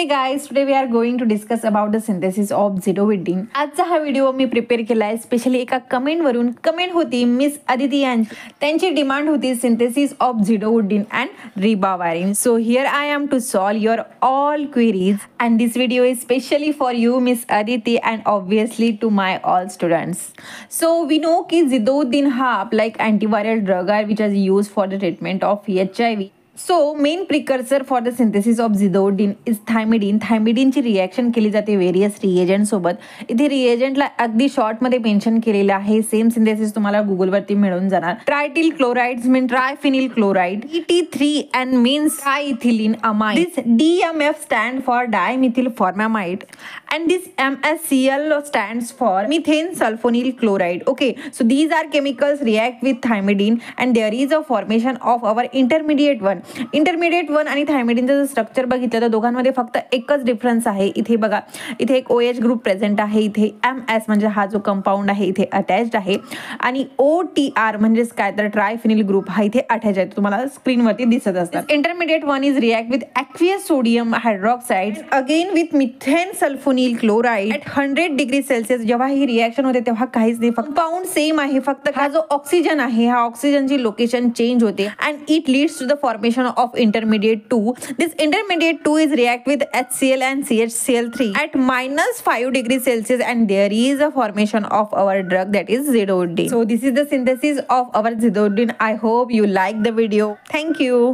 Hey guys, today we are going to discuss about the synthesis of zidovudine. आजचा हा video मी prepare केलाय specially एका कमेंटवरून. Comment होती miss Aditi यांची. त्यांची डिमांड होती synthesis of zidovudine and ribavirin. So here I am to solve your all queries and this video is specially for you Miss Aditi and obviously to my all students. So we know की zidovudine हा आपला एक antiviral drug आहे which is used for the treatment of HIV. So main precursor for the synthesis of zidovudine is thymidine. Thymidine ची reaction केली जाते various reagent सोबत. इथे रिएजंटला अगदी शॉर्ट मध्ये मेन्शन केलेलं आहे. सेम सिंथेसिस तुम्हाला गुगल वरती मिळून जाणार. ट्रायटिल chlorides mean ट्रायफिनिल chloride. ET3N means triethylene amide. This DMF stand for dimethyl formamide and this MSCl stands for methane sulfonyl chloride. Okay, so these are chemicals react with thymidine and there is a formation of our intermediate one. Intermediate one आणि थायमिडिनचं जर structure बघितलं तर दोघांमध्ये फक्त एकच difference आहे. इथे बघा, इथे एक OH ग्रुप प्रेझेंट आहे, इथे MS म्हणजे हा जो कंपाऊंड आहे इथे अटॅच्ड आहे आणि OTR म्हणजेच काय तर ट्रायफिनिल ग्रुप हा इथे अटॅच आहे. तुम्हाला स्क्रीनवरती दिसत असतात. Intermediate one is react with aqueous sodium hydroxide again with methane sulphonyl chloride at 100 degree Celsius. जेव्हा ही रिएक्शन होते तेव्हा काहीच नाही, फक्त कंपाऊंड सेम आहे, फक्त हा जो ऑक्सिजन आहे हा ऑक्सिजनची लोकेशन चेंज होते and it leads to the formation of intermediate 2. This intermediate 2 is react with HCl and CHCl3 at -5 degrees Celsius and there is a formation of our drug that is zidovudine. So this is the synthesis of our zidovudine. I hope you like the video. Thank you.